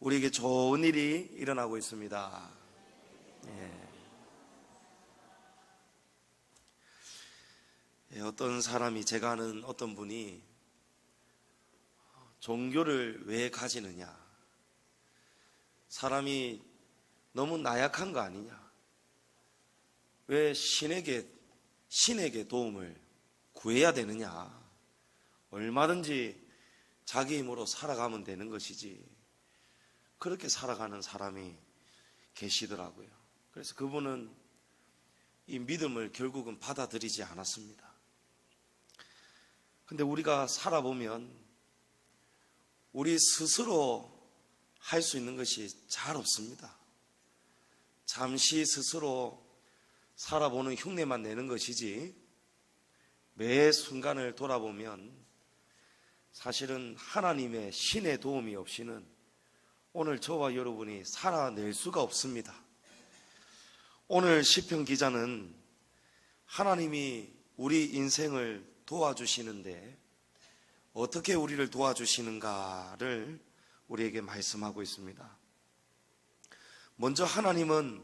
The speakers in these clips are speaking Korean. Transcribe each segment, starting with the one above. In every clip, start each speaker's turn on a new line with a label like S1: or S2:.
S1: 우리에게 좋은 일이 일어나고 있습니다. 어떤 사람이, 제가 아는 어떤 분이 종교를 왜 가지느냐, 사람이 너무 나약한 거 아니냐, 왜 신에게 도움을 구해야 되느냐, 얼마든지 자기 힘으로 살아가면 되는 것이지, 그렇게 살아가는 사람이 계시더라고요. 그래서 그분은 이 믿음을 결국은 받아들이지 않았습니다. 근데 우리가 살아보면 우리 스스로 할 수 있는 것이 잘 없습니다. 잠시 스스로 살아보는 흉내만 내는 것이지, 매 순간을 돌아보면 사실은 하나님의 신의 도움이 없이는 오늘 저와 여러분이 살아낼 수가 없습니다. 오늘 시편 기자는 하나님이 우리 인생을 도와주시는데 어떻게 우리를 도와주시는가를 우리에게 말씀하고 있습니다. 먼저 하나님은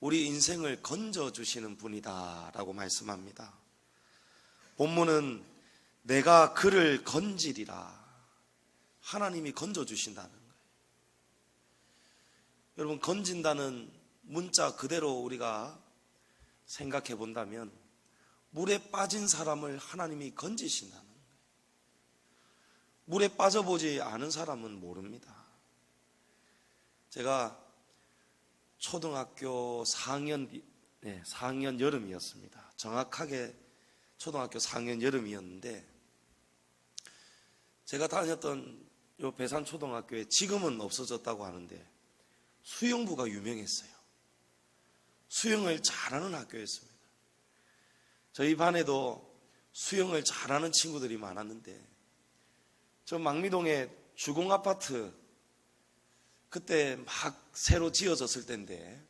S1: 우리 인생을 건져주시는 분이다 라고 말씀합니다. 본문은 내가 그를 건지리라, 하나님이 건져주신다는 거예요. 여러분, 건진다는 문자 그대로 우리가 생각해 본다면 물에 빠진 사람을 하나님이 건지신다는 거예요. 물에 빠져보지 않은 사람은 모릅니다. 제가 초등학교 4학년 여름이었습니다. 정확하게 초등학교 4학년 여름이었는데, 제가 다녔던 요 배산초등학교에 지금은 없어졌다고 하는데 수영부가 유명했어요. 수영을 잘하는 학교였습니다. 저희 반에도 수영을 잘하는 친구들이 많았는데, 저 망미동에 주공아파트, 그때 막 새로 지어졌을 때인데,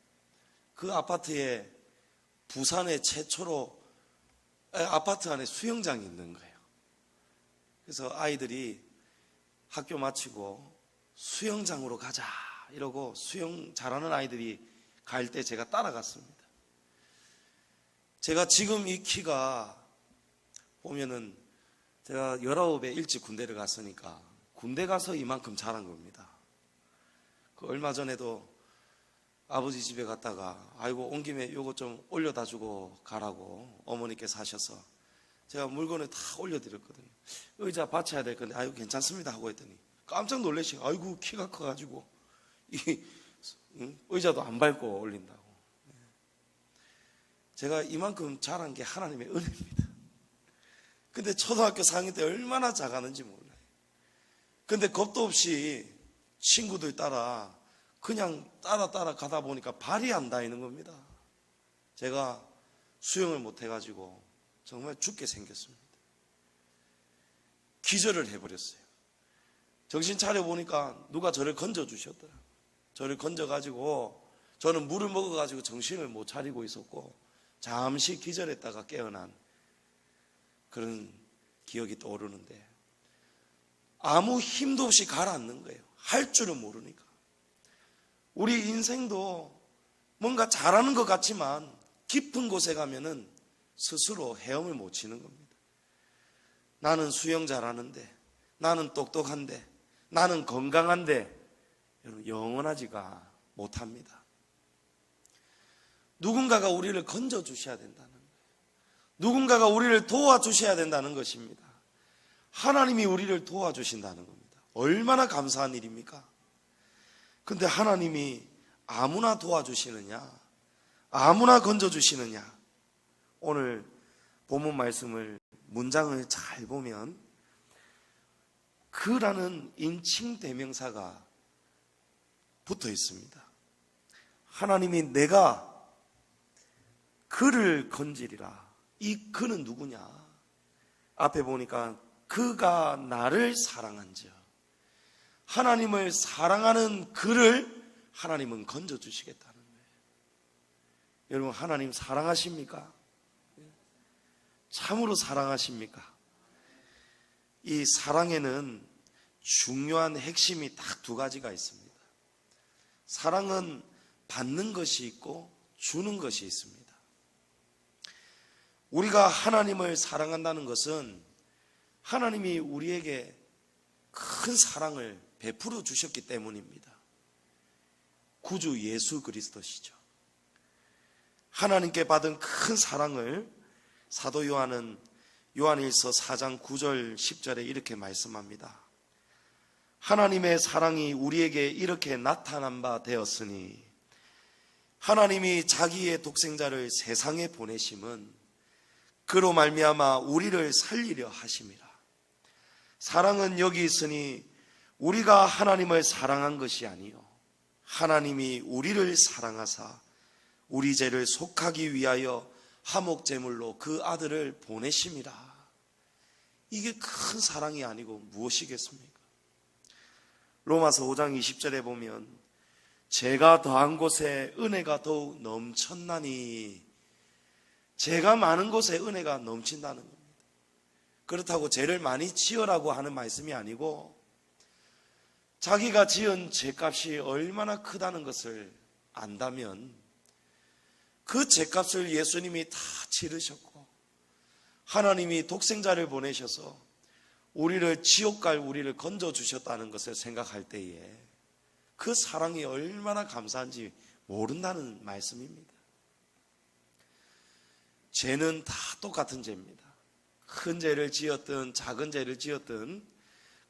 S1: 그 아파트에 부산의 최초로 아파트 안에 수영장이 있는 거예요. 그래서 아이들이 학교 마치고 수영장으로 가자 이러고 수영 잘하는 아이들이 갈 때 제가 따라갔습니다. 제가 지금 이 키가 보면은 제가 19에 일찍 군대를 갔으니까 군대 가서 이만큼 자란 겁니다. 그 얼마 전에도 아버지 집에 갔다가 아이고 온 김에 요거 좀 올려다 주고 가라고 어머니께서 하셔서 제가 물건을 다 올려드렸거든요. 의자 받쳐야 될 건데 아이고 괜찮습니다 하고 했더니 깜짝 놀라시고, 아이고 키가 커가지고 이 의자도 안 밟고 올린다고. 제가 이만큼 자란 게 하나님의 은혜입니다. 근데 초등학교 4학년 때 얼마나 작았는지 몰라요. 근데 겁도 없이 친구들 따라 그냥 따라 가다 보니까 발이 안 닿이는 겁니다. 제가 수영을 못 해가지고 정말 죽게 생겼습니다. 기절을 해버렸어요. 정신 차려보니까 누가 저를 건져주셨더라고요. 저를 건져가지고 저는 물을 먹어가지고 정신을 못 차리고 있었고 잠시 기절했다가 깨어난 그런 기억이 떠오르는데, 아무 힘도 없이 가라앉는 거예요. 할 줄은 모르니까. 우리 인생도 뭔가 잘하는 것 같지만 깊은 곳에 가면은 스스로 헤엄을 못 치는 겁니다. 나는 수영 잘하는데, 나는 똑똑한데, 나는 건강한데, 여러분 영원하지가 못합니다. 누군가가 우리를 건져주셔야 된다는 거예요. 누군가가 우리를 도와주셔야 된다는 것입니다. 하나님이 우리를 도와주신다는 겁니다. 얼마나 감사한 일입니까? 근데 하나님이 아무나 도와주시느냐, 아무나 건져주시느냐, 오늘 본문 말씀을 문장을 잘 보면 그라는 인칭 대명사가 붙어 있습니다. 하나님이 내가 그를 건지리라. 이 그는 누구냐? 앞에 보니까 그가 나를 사랑한즉, 하나님을 사랑하는 그를 하나님은 건져주시겠다는 거예요. 여러분, 하나님 사랑하십니까? 참으로 사랑하십니까? 이 사랑에는 중요한 핵심이 딱 두 가지가 있습니다. 사랑은 받는 것이 있고 주는 것이 있습니다. 우리가 하나님을 사랑한다는 것은 하나님이 우리에게 큰 사랑을 베풀어 주셨기 때문입니다. 구주 예수 그리스도시죠. 하나님께 받은 큰 사랑을 사도 요한은 요한일서 4장 9절 10절에 이렇게 말씀합니다. 하나님의 사랑이 우리에게 이렇게 나타난 바 되었으니 하나님이 자기의 독생자를 세상에 보내심은 그로 말미암아 우리를 살리려 하심이라. 사랑은 여기 있으니 우리가 하나님을 사랑한 것이 아니요 하나님이 우리를 사랑하사 우리 죄를 속하기 위하여 화목제물로 그 아들을 보내심이라. 이게 큰 사랑이 아니고 무엇이겠습니까? 로마서 5장 20절에 보면 죄가 더한 곳에 은혜가 더욱 넘쳤나니, 죄가 많은 곳에 은혜가 넘친다는 겁니다. 그렇다고 죄를 많이 지으라고 하는 말씀이 아니고 자기가 지은 죄값이 얼마나 크다는 것을 안다면 그 죄값을 예수님이 다 치르셨고 하나님이 독생자를 보내셔서 우리를 지옥 갈 우리를 건져주셨다는 것을 생각할 때에 그 사랑이 얼마나 감사한지 모른다는 말씀입니다. 죄는 다 똑같은 죄입니다. 큰 죄를 지었든 작은 죄를 지었든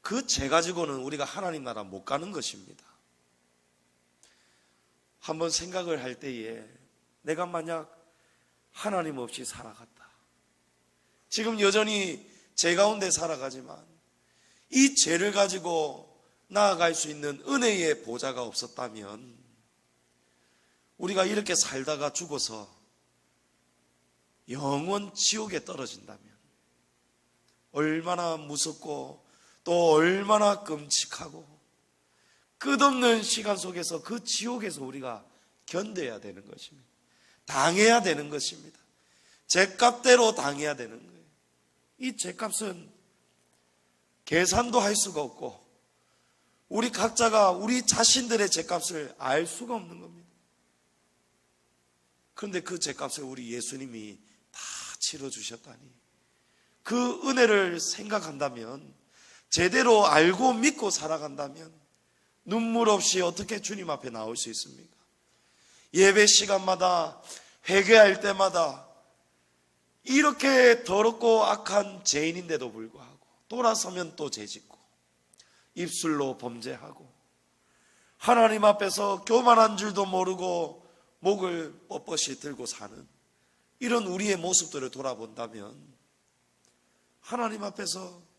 S1: 그 죄 가지고는 우리가 하나님 나라 못 가는 것입니다. 한번 생각을 할 때에 내가 만약 하나님 없이 살아갔다, 지금 여전히 죄 가운데 살아가지만 이 죄를 가지고 나아갈 수 있는 은혜의 보좌가 없었다면, 우리가 이렇게 살다가 죽어서 영원 지옥에 떨어진다면 얼마나 무섭고 또 얼마나 끔찍하고 끝없는 시간 속에서 그 지옥에서 우리가 견뎌야 되는 것입니다. 당해야 되는 것입니다. 죄값대로 당해야 되는 거예요. 이 죄값은 계산도 할 수가 없고 우리 각자가 우리 자신들의 죄값을 알 수가 없는 겁니다. 그런데 그 죄값을 우리 예수님이 다 치러주셨다니, 그 은혜를 생각한다면, 제대로 알고 믿고 살아간다면 눈물 없이 어떻게 주님 앞에 나올 수 있습니까? 예배 시간마다 회개할 때마다 이렇게 더럽고 악한 죄인인데도 불구하고 돌아서면 또 죄짓고 입술로 범죄하고 하나님 앞에서 교만한 줄도 모르고 목을 뻣뻣이 들고 사는 이런 우리의 모습들을 돌아본다면 하나님 앞에서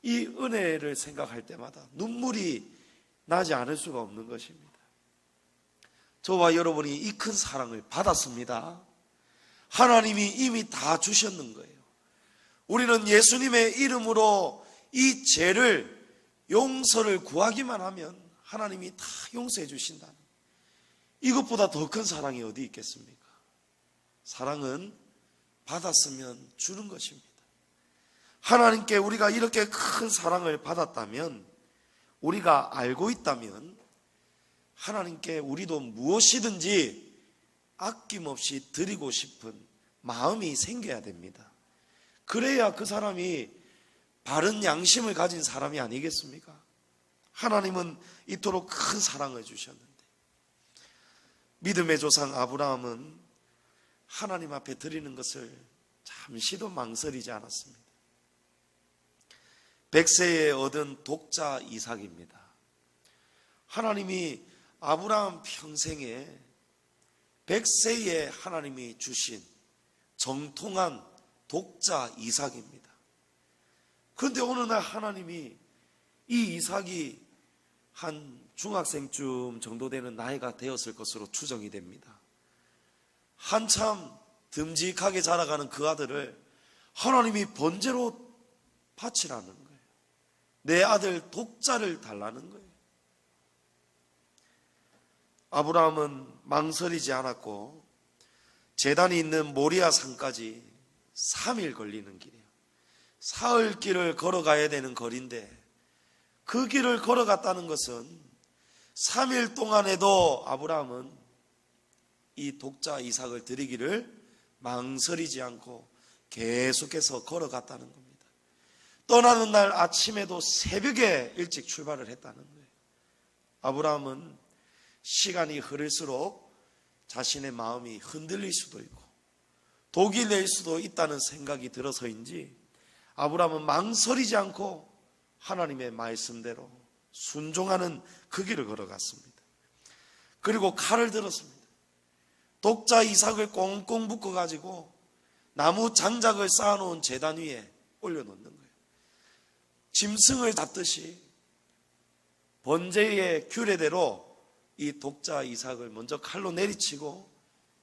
S1: 이 은혜를 생각할 때마다 눈물이 나지 않을 수가 없는 것입니다. 저와 여러분이 이 큰 사랑을 받았습니다. 하나님이 이미 다 주셨는 거예요. 우리는 예수님의 이름으로 이 죄를 용서를 구하기만 하면 하나님이 다 용서해 주신다는, 이것보다 더 큰 사랑이 어디 있겠습니까? 사랑은 받았으면 주는 것입니다. 하나님께 우리가 이렇게 큰 사랑을 받았다면, 우리가 알고 있다면 하나님께 우리도 무엇이든지 아낌없이 드리고 싶은 마음이 생겨야 됩니다. 그래야 그 사람이 바른 양심을 가진 사람이 아니겠습니까? 하나님은 이토록 큰 사랑을 주셨는데, 믿음의 조상 아브라함은 하나님 앞에 드리는 것을 잠시도 망설이지 않았습니다. 100세에 얻은 독자 이삭입니다. 하나님이 아브라함 평생에 100세에 하나님이 주신 정통한 독자 이삭입니다. 그런데 어느 날 하나님이 이 이삭이 한 중학생쯤 정도 되는 나이가 되었을 것으로 추정이 됩니다. 한참 듬직하게 자라가는 그 아들을 하나님이 번제로 바치라는 거예요. 내 아들 독자를 달라는 거예요. 아브라함은 망설이지 않았고 제단이 있는 모리아 산까지 3일 걸리는 길이에요. 사흘 길을 걸어가야 되는 거리인데 그 길을 걸어갔다는 것은 3일 동안에도 아브라함은 이 독자 이삭을 드리기를 망설이지 않고 계속해서 걸어갔다는 겁니다. 떠나는 날 아침에도 새벽에 일찍 출발을 했다는 거예요. 아브라함은 시간이 흐를수록 자신의 마음이 흔들릴 수도 있고 독이 낼 수도 있다는 생각이 들어서인지 아브라함은 망설이지 않고 하나님의 말씀대로 순종하는 그 길을 걸어갔습니다. 그리고 칼을 들었습니다. 독자 이삭을 꽁꽁 묶어가지고 나무 장작을 쌓아놓은 제단 위에 올려놓는 거예요. 짐승을 잡듯이 번제의 규례대로 이 독자 이삭을 먼저 칼로 내리치고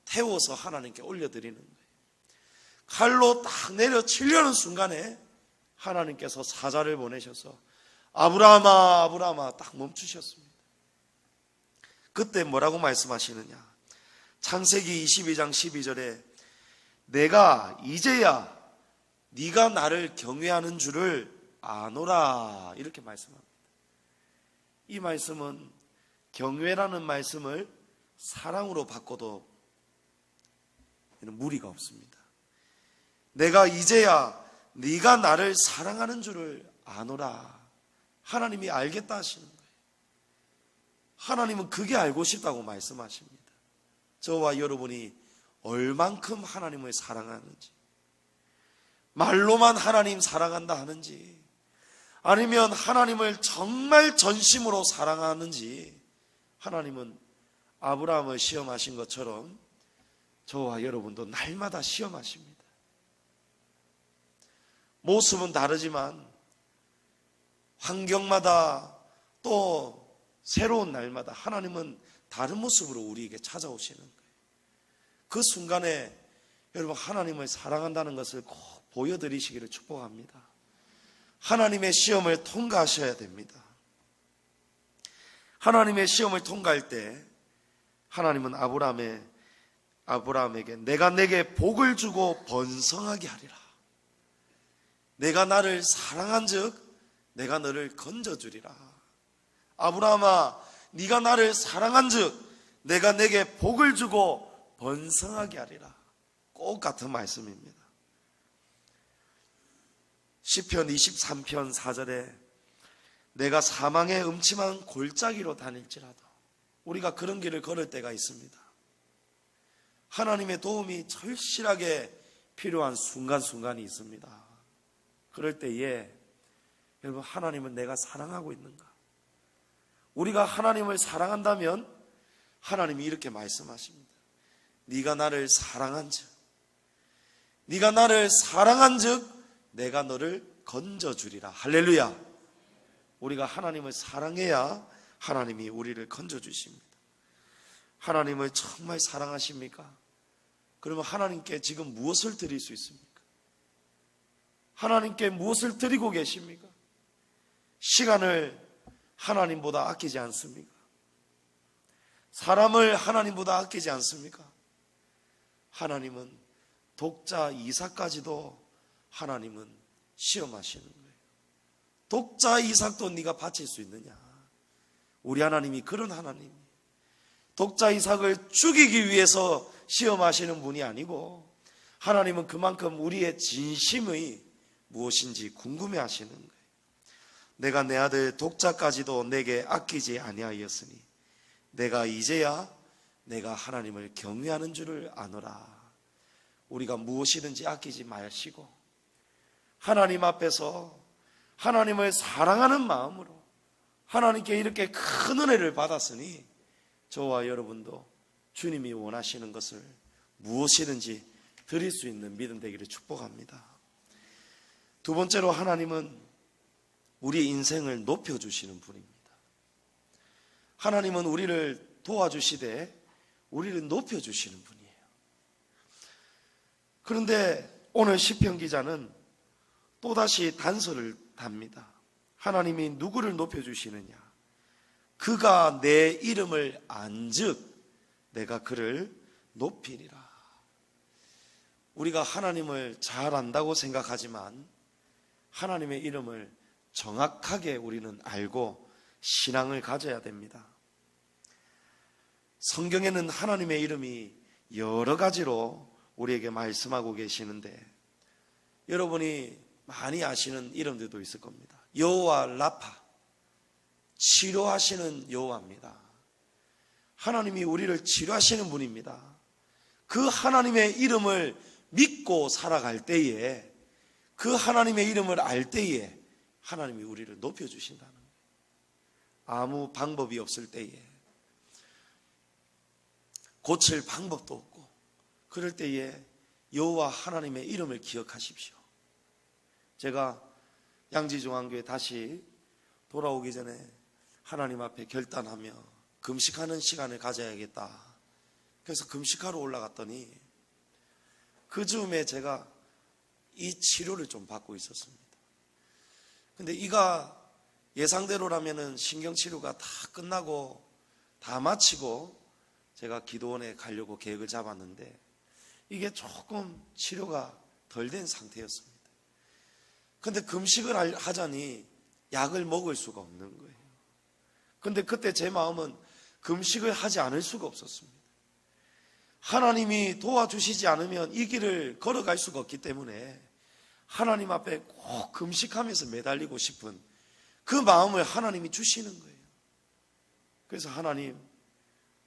S1: 태워서 하나님께 올려드리는 거예요. 칼로 딱 내려치려는 순간에 하나님께서 사자를 보내셔서 아브라함아 아브라함아 딱 멈추셨습니다. 그때 뭐라고 말씀하시느냐? 창세기 22장 12절에 내가 이제야 네가 나를 경외하는 줄을 아노라 이렇게 말씀합니다. 이 말씀은 경외라는 말씀을 사랑으로 바꿔도 무리가 없습니다. 내가 이제야 네가 나를 사랑하는 줄을 아노라. 하나님이 알겠다 하시는 거예요. 하나님은 그게 알고 싶다고 말씀하십니다. 저와 여러분이 얼만큼 하나님을 사랑하는지, 말로만 하나님 사랑한다 하는지, 아니면 하나님을 정말 전심으로 사랑하는지, 하나님은 아브라함을 시험하신 것처럼 저와 여러분도 날마다 시험하십니다. 모습은 다르지만 환경마다 또 새로운 날마다 하나님은 다른 모습으로 우리에게 찾아오시는 거예요. 그 순간에 여러분 하나님을 사랑한다는 것을 꼭 보여드리시기를 축복합니다. 하나님의 시험을 통과하셔야 됩니다. 하나님의 시험을 통과할 때 하나님은 아브라함에게 내가 내게 복을 주고 번성하게 하리라. 내가 나를 사랑한 즉 내가 너를 건져주리라. 아브라함아 네가 나를 사랑한 즉 내가 내게 복을 주고 번성하게 하리라. 꼭 같은 말씀입니다. 시편 23편 4절에 내가 사망의 음침한 골짜기로 다닐지라도, 우리가 그런 길을 걸을 때가 있습니다. 하나님의 도움이 절실하게 필요한 순간순간이 있습니다. 그럴 때에 여러분 하나님은 내가 사랑하고 있는가? 우리가 하나님을 사랑한다면 하나님이 이렇게 말씀하십니다. 네가 나를 사랑한 즉 내가 너를 건져주리라. 할렐루야. 우리가 하나님을 사랑해야 하나님이 우리를 건져주십니다. 하나님을 정말 사랑하십니까? 그러면 하나님께 지금 무엇을 드릴 수 있습니까? 하나님께 무엇을 드리고 계십니까? 시간을 하나님보다 아끼지 않습니까? 사람을 하나님보다 아끼지 않습니까? 하나님은 독자 이삭까지도 하나님은 시험하시는 거예요. 독자 이삭도 네가 바칠 수 있느냐? 우리 하나님이 그런 하나님, 독자 이삭을 죽이기 위해서 시험하시는 분이 아니고 하나님은 그만큼 우리의 진심의 무엇인지 궁금해하시는 거예요. 내가 내 아들 독자까지도 내게 아끼지 아니하였으니 내가 이제야 내가 하나님을 경외하는 줄을 아노라. 우리가 무엇이든지 아끼지 마시고 하나님 앞에서 하나님을 사랑하는 마음으로 하나님께 이렇게 큰 은혜를 받았으니 저와 여러분도 주님이 원하시는 것을 무엇이든지 드릴 수 있는 믿음 되기를 축복합니다. 두 번째로 하나님은 우리 인생을 높여주시는 분입니다. 하나님은 우리를 도와주시되 우리를 높여주시는 분이에요. 그런데 오늘 시편 기자는 또다시 단서를 답니다. 하나님이 누구를 높여주시느냐? 그가 내 이름을 안즉 내가 그를 높이리라. 우리가 하나님을 잘 안다고 생각하지만 하나님의 이름을 정확하게 우리는 알고 신앙을 가져야 됩니다. 성경에는 하나님의 이름이 여러 가지로 우리에게 말씀하고 계시는데 여러분이 많이 아시는 이름들도 있을 겁니다. 여호와 라파, 치료하시는 여호와입니다. 하나님이 우리를 치료하시는 분입니다. 그 하나님의 이름을 믿고 살아갈 때에, 그 하나님의 이름을 알 때에 하나님이 우리를 높여주신다는 거예요. 아무 방법이 없을 때에, 고칠 방법도 없고 그럴 때에 여호와 하나님의 이름을 기억하십시오. 제가 양지중앙교회 다시 돌아오기 전에 하나님 앞에 결단하며 금식하는 시간을 가져야겠다. 그래서 금식하러 올라갔더니 그 즈음에 제가 이 치료를 좀 받고 있었습니다. 근데 이가 예상대로라면은 신경치료가 다 끝나고 다 마치고 제가 기도원에 가려고 계획을 잡았는데 이게 조금 치료가 덜 된 상태였습니다. 근데 금식을 하자니 약을 먹을 수가 없는 거예요. 근데 그때 제 마음은 금식을 하지 않을 수가 없었습니다. 하나님이 도와주시지 않으면 이 길을 걸어갈 수가 없기 때문에 하나님 앞에 꼭 금식하면서 매달리고 싶은 그 마음을 하나님이 주시는 거예요. 그래서 하나님,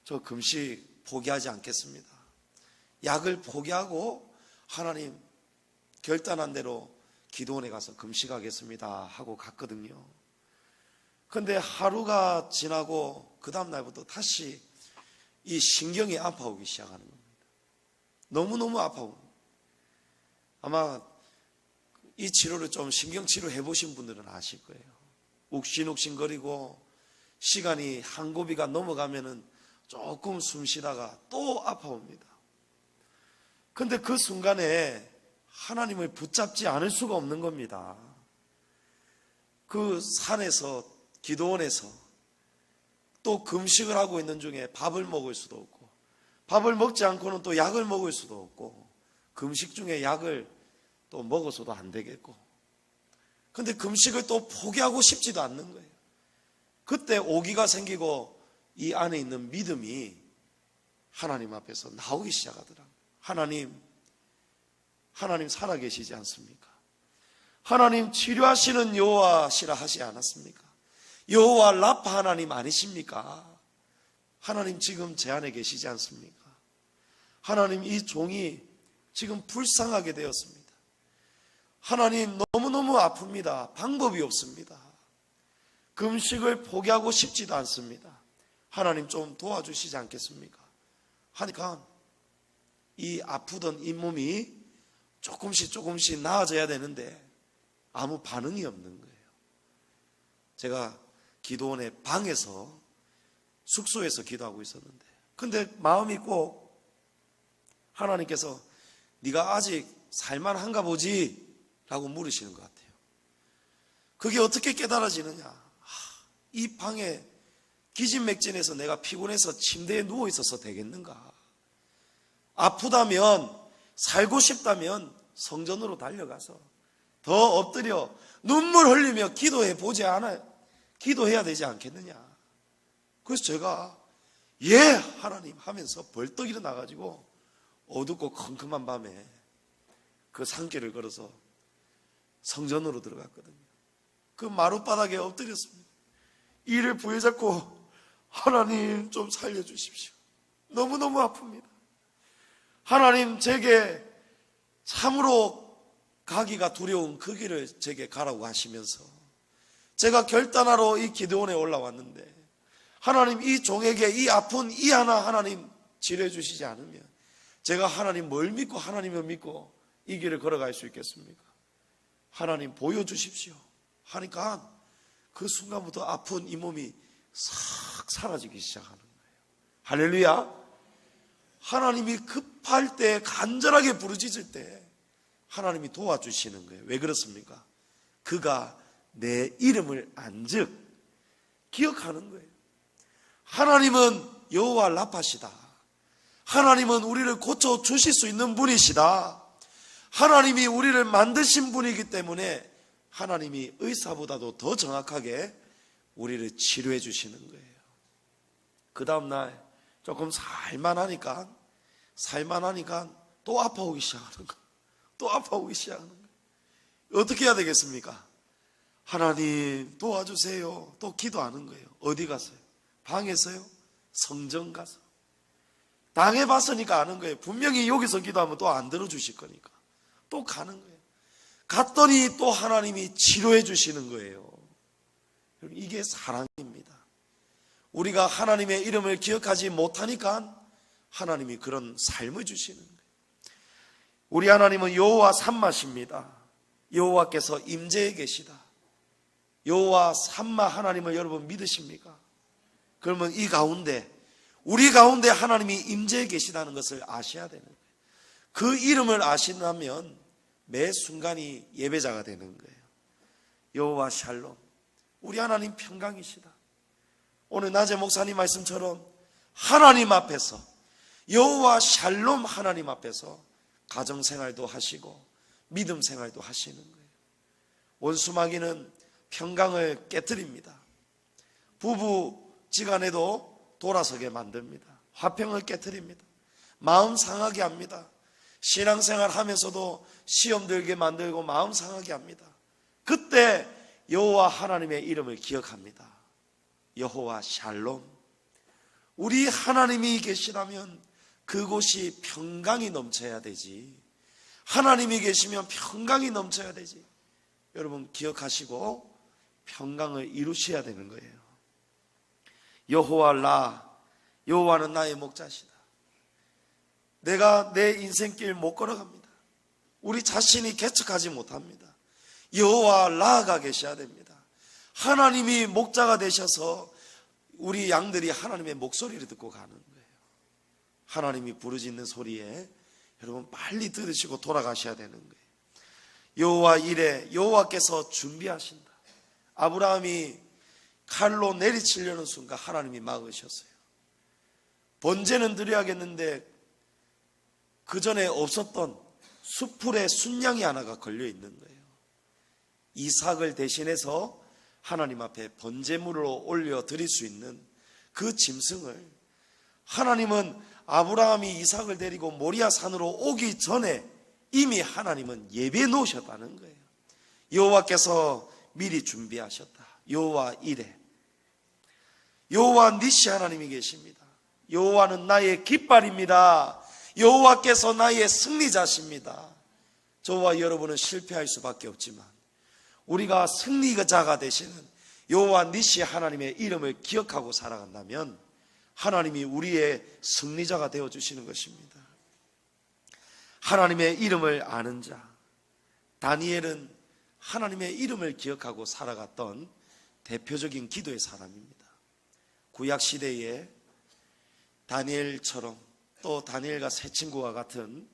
S1: 저 금식 포기하지 않겠습니다. 약을 포기하고 하나님 결단한 대로 기도원에 가서 금식하겠습니다 하고 갔거든요. 근데 하루가 지나고 그 다음 날부터 다시 이 신경이 아파오기 시작하는 겁니다. 너무너무 아파오고. 아마 이 치료를 좀 신경치료 해보신 분들은 아실 거예요. 욱신욱신거리고 시간이 한 고비가 넘어가면은 조금 숨 쉬다가 또 아파옵니다. 근데 그 순간에 하나님을 붙잡지 않을 수가 없는 겁니다. 그 산에서, 기도원에서 또 금식을 하고 있는 중에 밥을 먹을 수도 없고, 밥을 먹지 않고는 또 약을 먹을 수도 없고, 금식 중에 약을 또 먹어서도 안 되겠고, 근데 금식을 또 포기하고 싶지도 않는 거예요. 그때 오기가 생기고 이 안에 있는 믿음이 하나님 앞에서 나오기 시작하더라고요. 하나님 살아계시지 않습니까? 하나님 치료하시는 여호와시라 하지 않았습니까? 여호와 라파 하나님 아니십니까? 하나님 지금 제 안에 계시지 않습니까? 하나님, 이 종이 지금 불쌍하게 되었습니다. 하나님, 너무너무 아픕니다. 방법이 없습니다. 금식을 포기하고 싶지도 않습니다. 하나님 좀 도와주시지 않겠습니까? 하니까 이 아프던 잇몸이 조금씩 나아져야 되는데 아무 반응이 없는 거예요. 제가 기도원의 방에서, 숙소에서 기도하고 있었는데, 근데 마음이 꼭 하나님께서 네가 아직 살만한가 보지 라고 물으시는 것 같아요. 그게 어떻게 깨달아지느냐? 이 방에 기진맥진해서 내가 피곤해서 침대에 누워 있어서 되겠는가? 아프다면, 살고 싶다면 성전으로 달려가서 더 엎드려 눈물 흘리며 기도해야 되지 않겠느냐? 그래서 제가 예 하나님 하면서 벌떡 일어나가지고 어둡고 컴컴한 밤에 그 산길을 걸어서 성전으로 들어갔거든요. 그 마룻바닥에 엎드렸습니다. 이를 부여잡고 하나님 좀 살려주십시오. 너무너무 아픕니다. 하나님, 제게 참으로 가기가 두려운 그 길을 제게 가라고 하시면서 제가 결단하러 이 기도원에 올라왔는데 하나님, 이 종에게 이 아픈 이 하나 하나님 치료해 주시지 않으면 제가 하나님 뭘 믿고 하나님을 믿고 이 길을 걸어갈 수 있겠습니까? 하나님 보여주십시오 하니까 그 순간부터 아픈 이 몸이 싹 사라지기 시작하는 거예요. 할렐루야. 하나님이 급할 때, 간절하게 부르짖을 때 하나님이 도와주시는 거예요. 왜 그렇습니까? 그가 내 이름을 안즉 기억하는 거예요. 하나님은 여호와 라파시다. 하나님은 우리를 고쳐주실 수 있는 분이시다. 하나님이 우리를 만드신 분이기 때문에 하나님이 의사보다도 더 정확하게 우리를 치료해 주시는 거예요. 그 다음날 조금 살만하니까 또 아파오기 시작하는 거예요. 또 아파오기 시작하는 거예요. 어떻게 해야 되겠습니까? 하나님 도와주세요. 또 기도하는 거예요. 어디 가서요? 방에서요? 성전 가서. 당해봤으니까 아는 거예요. 분명히 여기서 기도하면 또 안 들어주실 거니까 또 가는 거예요. 갔더니 또 하나님이 치료해 주시는 거예요. 이게 사랑입니다. 우리가 하나님의 이름을 기억하지 못하니까 하나님이 그런 삶을 주시는 거예요. 우리 하나님은 여호와 삼마십니다. 여호와께서 임재해 계시다. 여호와 삼마 하나님을 여러분 믿으십니까? 그러면 이 가운데, 우리 가운데 하나님이 임재해 계시다는 것을 아셔야 되는 거예요. 그 이름을 아신다면 매 순간이 예배자가 되는 거예요. 여호와 샬롬, 우리 하나님 평강이시다. 오늘 낮에 목사님 말씀처럼 하나님 앞에서, 여호와 샬롬 하나님 앞에서 가정생활도 하시고 믿음 생활도 하시는 거예요. 원수마귀는 평강을 깨뜨립니다. 부부지간에도 돌아서게 만듭니다. 화평을 깨뜨립니다. 마음 상하게 합니다. 신앙생활 하면서도 시험 들게 만들고 마음 상하게 합니다. 그때 여호와 하나님의 이름을 기억합니다. 여호와 샬롬, 우리 하나님이 계시다면 그곳이 평강이 넘쳐야 되지. 하나님이 계시면 평강이 넘쳐야 되지. 여러분 기억하시고 평강을 이루셔야 되는 거예요. 여호와 라, 여호와는 나의 목자시다. 내가 내 인생길 못 걸어갑니다. 우리 자신이 개척하지 못합니다. 여호와 라가 계셔야 됩니다. 하나님이 목자가 되셔서 우리 양들이 하나님의 목소리를 듣고 가는 거예요. 하나님이 부르짖는 소리에 여러분 빨리 들으시고 돌아가셔야 되는 거예요. 여호와 이레, 여호와께서 준비하신다. 아브라함이 칼로 내리치려는 순간 하나님이 막으셨어요. 번제는 드려야겠는데 그 전에 없었던 수풀에 순양이 하나가 걸려 있는 거예요. 이삭을 대신해서 하나님 앞에 번제물로 올려 드릴 수 있는 그 짐승을, 하나님은 아브라함이 이삭을 데리고 모리아 산으로 오기 전에 이미 하나님은 예배해 놓으셨다는 거예요. 여호와께서 미리 준비하셨다. 여호와 이레, 여호와 니시 하나님이 계십니다. 여호와는 나의 깃발입니다. 여호와께서 나의 승리자십니다. 저와 여러분은 실패할 수밖에 없지만 우리가 승리자가 되시는 여호와 니시 하나님의 이름을 기억하고 살아간다면 하나님이 우리의 승리자가 되어주시는 것입니다. 하나님의 이름을 아는 자, 다니엘은 하나님의 이름을 기억하고 살아갔던 대표적인 기도의 사람입니다. 구약시대에 다니엘처럼 또 다니엘과 세 친구와 같은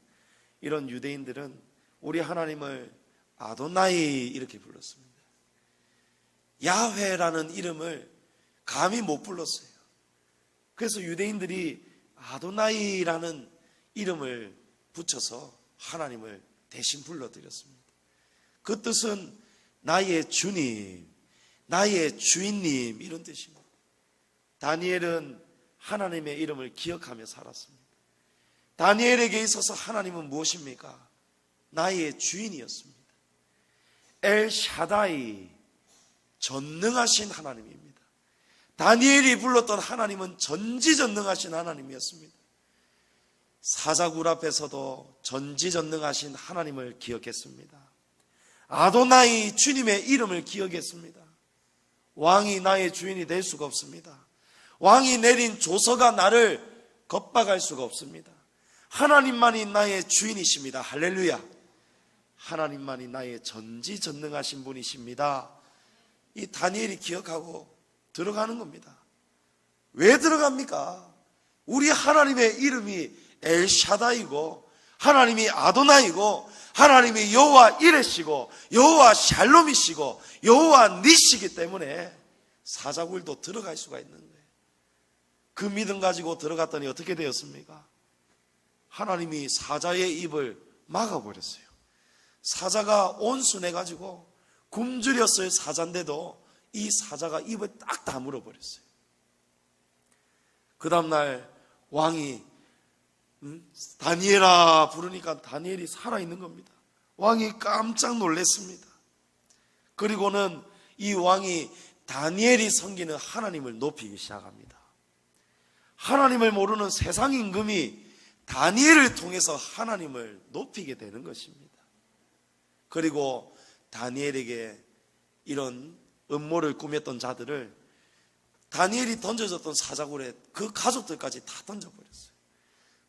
S1: 이런 유대인들은 우리 하나님을 아도나이 이렇게 불렀습니다. 야훼라는 이름을 감히 못 불렀어요. 그래서 유대인들이 아도나이라는 이름을 붙여서 하나님을 대신 불러드렸습니다. 그 뜻은 나의 주님, 나의 주인님 이런 뜻입니다. 다니엘은 하나님의 이름을 기억하며 살았습니다. 다니엘에게 있어서 하나님은 무엇입니까? 나의 주인이었습니다. 엘 샤다이, 전능하신 하나님입니다. 다니엘이 불렀던 하나님은 전지전능하신 하나님이었습니다. 사자굴 앞에서도 전지전능하신 하나님을 기억했습니다. 아도나이, 주님의 이름을 기억했습니다. 왕이 나의 주인이 될 수가 없습니다. 왕이 내린 조서가 나를 겁박할 수가 없습니다. 하나님만이 나의 주인이십니다. 할렐루야. 하나님만이 나의 전지전능하신 분이십니다. 이 다니엘이 기억하고 들어가는 겁니다. 왜 들어갑니까? 우리 하나님의 이름이 엘샤다이고 하나님이 아도나이고 하나님이 여호와 이레시고 여호와 샬롬이시고 여호와 니시기 때문에 사자굴도 들어갈 수가 있는 거예요. 그 믿음 가지고 들어갔더니 어떻게 되었습니까? 하나님이 사자의 입을 막아버렸어요. 사자가 온순해가지고 굶주렸을 사자인데도 이 사자가 입을 딱 다물어 버렸어요. 그 다음날 왕이 다니엘아 부르니까 다니엘이 살아있는 겁니다. 왕이 깜짝 놀랐습니다. 그리고는 이 왕이 다니엘이 섬기는 하나님을 높이기 시작합니다. 하나님을 모르는 세상 임금이 다니엘을 통해서 하나님을 높이게 되는 것입니다. 그리고 다니엘에게 이런 음모를 꾸몄던 자들을 다니엘이 던져졌던 사자굴에 그 가족들까지 다 던져버렸어요.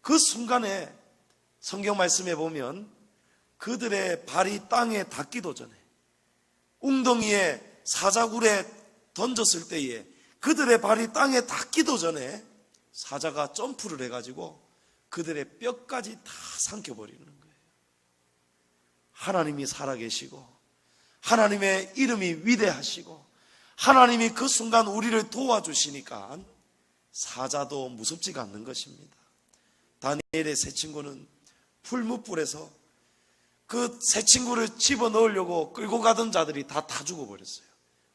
S1: 그 순간에 성경 말씀에 보면 그들의 발이 땅에 닿기도 전에, 웅덩이에 사자굴에 던졌을 때에 그들의 발이 땅에 닿기도 전에 사자가 점프를 해가지고 그들의 뼈까지 다 삼켜버리는 거예요. 하나님이 살아계시고 하나님의 이름이 위대하시고 하나님이 그 순간 우리를 도와주시니까 사자도 무섭지가 않는 것입니다. 다니엘의 세 친구는 풀무불에서 그 세 친구를 집어넣으려고 끌고 가던 자들이 다 죽어버렸어요.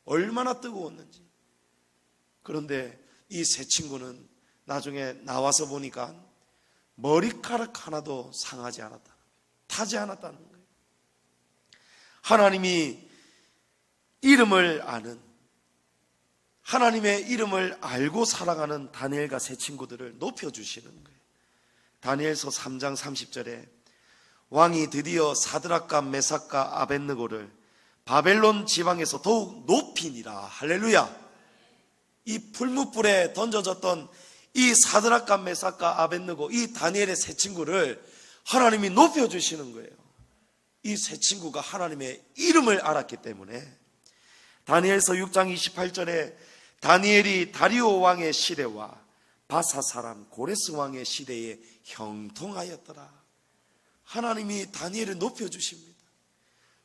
S1: 얼마나 뜨거웠는지. 그런데 이 세 친구는 나중에 나와서 보니까 머리카락 하나도 상하지 않았다는 거예요. 타지 않았다는 거예요. 하나님이 이름을 아는, 하나님의 이름을 알고 살아가는 다니엘과 세 친구들을 높여주시는 거예요. 다니엘서 3장 30절에 왕이 드디어 사드락과 메삭과 아벳느고를 바벨론 지방에서 더욱 높이니라. 할렐루야. 이 풀무불에 던져졌던 이 사드락과 메삭과 아벳느고, 이 다니엘의 세 친구를 하나님이 높여주시는 거예요. 이 세 친구가 하나님의 이름을 알았기 때문에 다니엘서 6장 28절에 다니엘이 다리오 왕의 시대와 바사 사람 고레스 왕의 시대에 형통하였더라. 하나님이 다니엘을 높여주십니다.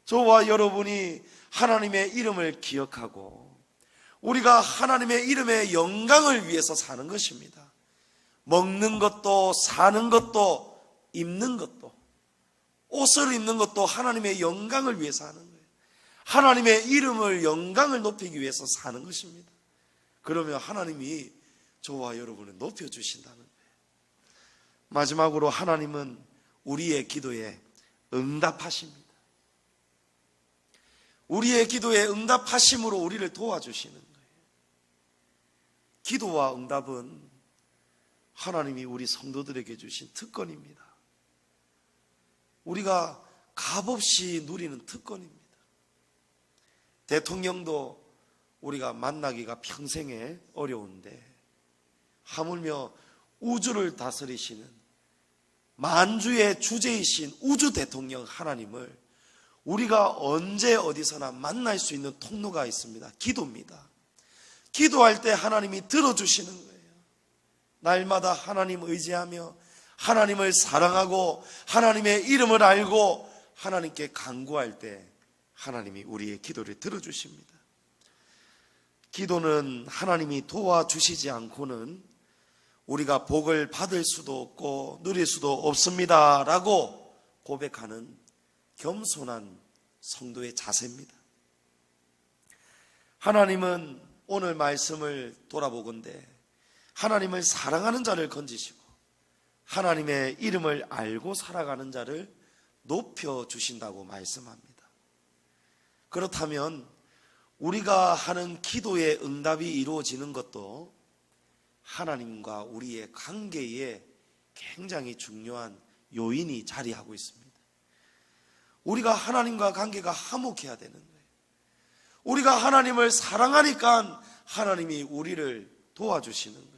S1: 저와 여러분이 하나님의 이름을 기억하고 우리가 하나님의 이름의 영광을 위해서 사는 것입니다. 먹는 것도 사는 것도 입는 것도 옷을 입는 것도 하나님의 영광을 위해서 하는 거예요. 하나님의 이름을 영광을 높이기 위해서 사는 것입니다. 그러면 하나님이 저와 여러분을 높여주신다는 거예요. 마지막으로 하나님은 우리의 기도에 응답하십니다. 우리의 기도에 응답하심으로 우리를 도와주시는 거예요. 기도와 응답은 하나님이 우리 성도들에게 주신 특권입니다. 우리가 값없이 누리는 특권입니다. 대통령도 우리가 만나기가 평생에 어려운데 하물며 우주를 다스리시는 만주의 주제이신 우주 대통령 하나님을 우리가 언제 어디서나 만날 수 있는 통로가 있습니다. 기도입니다. 기도할 때 하나님이 들어주시는 거예요. 날마다 하나님 의지하며 하나님을 사랑하고 하나님의 이름을 알고 하나님께 간구할 때 하나님이 우리의 기도를 들어주십니다. 기도는 하나님이 도와주시지 않고는 우리가 복을 받을 수도 없고 누릴 수도 없습니다 라고 고백하는 겸손한 성도의 자세입니다. 하나님은 오늘 말씀을 돌아보건대 하나님을 사랑하는 자를 건지시고 하나님의 이름을 알고 살아가는 자를 높여주신다고 말씀합니다. 그렇다면 우리가 하는 기도의 응답이 이루어지는 것도 하나님과 우리의 관계에 굉장히 중요한 요인이 자리하고 있습니다. 우리가 하나님과 관계가 화목해야 되는 거예요. 우리가 하나님을 사랑하니까 하나님이 우리를 도와주시는 거예요.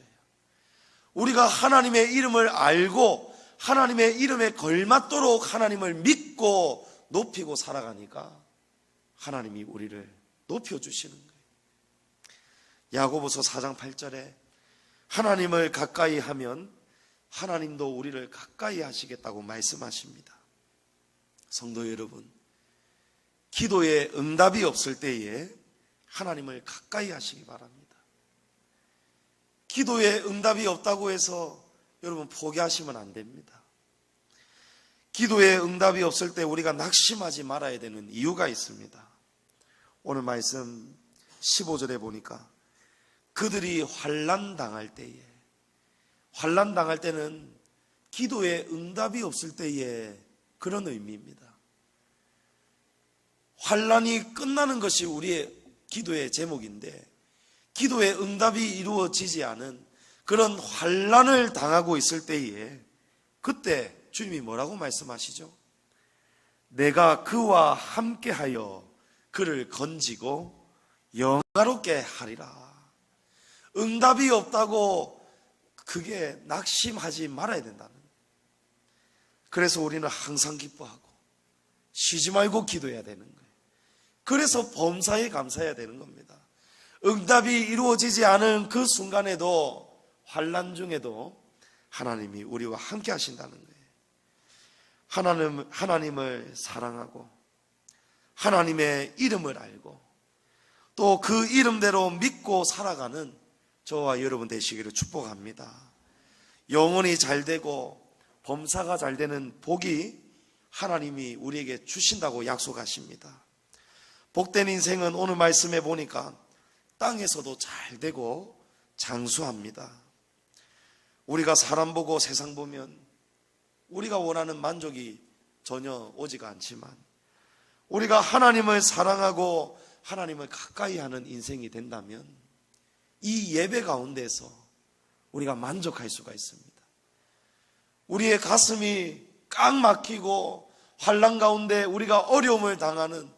S1: 우리가 하나님의 이름을 알고 하나님의 이름에 걸맞도록 하나님을 믿고 높이고 살아가니까 하나님이 우리를 높여주시는 거예요. 야고보서 4장 8절에 하나님을 가까이 하면 하나님도 우리를 가까이 하시겠다고 말씀하십니다. 성도 여러분, 기도에 응답이 없을 때에 하나님을 가까이 하시기 바랍니다. 기도에 응답이 없다고 해서 여러분 포기하시면 안 됩니다. 기도에 응답이 없을 때 우리가 낙심하지 말아야 되는 이유가 있습니다. 오늘 말씀 15절에 보니까 그들이 환난 당할 때에 환난 당할 때는 기도에 응답이 없을 때의 그런 의미입니다. 환난이 끝나는 것이 우리의 기도의 제목인데, 기도의 응답이 이루어지지 않은 그런 환난을 당하고 있을 때에, 그때 주님이 뭐라고 말씀하시죠? 내가 그와 함께하여 그를 건지고 영화롭게 하리라. 응답이 없다고 그게 낙심하지 말아야 된다는 거예요. 그래서 우리는 항상 기뻐하고 쉬지 말고 기도해야 되는 거예요. 그래서 범사에 감사해야 되는 겁니다. 응답이 이루어지지 않은 그 순간에도, 환난 중에도 하나님이 우리와 함께 하신다는 거예요. 하나님을 사랑하고 하나님의 이름을 알고 또 그 이름대로 믿고 살아가는 저와 여러분 되시기를 축복합니다. 영혼이 잘 되고 범사가 잘 되는 복이 하나님이 우리에게 주신다고 약속하십니다. 복된 인생은 오늘 말씀해 보니까 땅에서도 잘 되고 장수합니다. 우리가 사람 보고 세상 보면 우리가 원하는 만족이 전혀 오지가 않지만, 우리가 하나님을 사랑하고 하나님을 가까이 하는 인생이 된다면 이 예배 가운데서 우리가 만족할 수가 있습니다. 우리의 가슴이 꽉 막히고 환난 가운데 우리가 어려움을 당하는,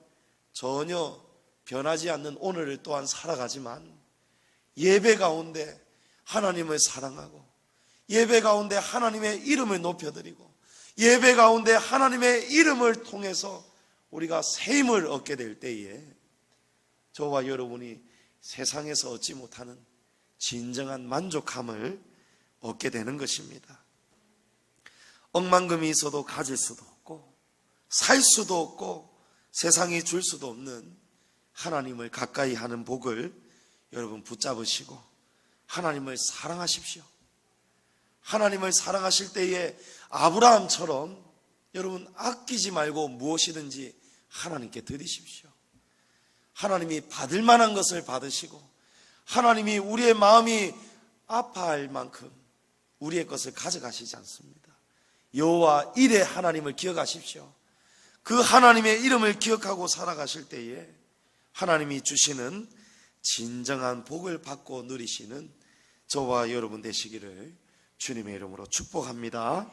S1: 전혀 변하지 않는 오늘을 또한 살아가지만, 예배 가운데 하나님을 사랑하고 예배 가운데 하나님의 이름을 높여드리고 예배 가운데 하나님의 이름을 통해서 우리가 새 힘을 얻게 될 때에 저와 여러분이 세상에서 얻지 못하는 진정한 만족함을 얻게 되는 것입니다. 억만금이 있어도 가질 수도 없고 살 수도 없고 세상이 줄 수도 없는 하나님을 가까이 하는 복을 여러분 붙잡으시고 하나님을 사랑하십시오. 하나님을 사랑하실 때에 아브라함처럼 여러분 아끼지 말고 무엇이든지 하나님께 드리십시오. 하나님이 받을 만한 것을 받으시고 하나님이 우리의 마음이 아파할 만큼 우리의 것을 가져가시지 않습니다. 여호와 일에 하나님을 기억하십시오. 그 하나님의 이름을 기억하고 살아가실 때에 하나님이 주시는 진정한 복을 받고 누리시는 저와 여러분 되시기를 주님의 이름으로 축복합니다.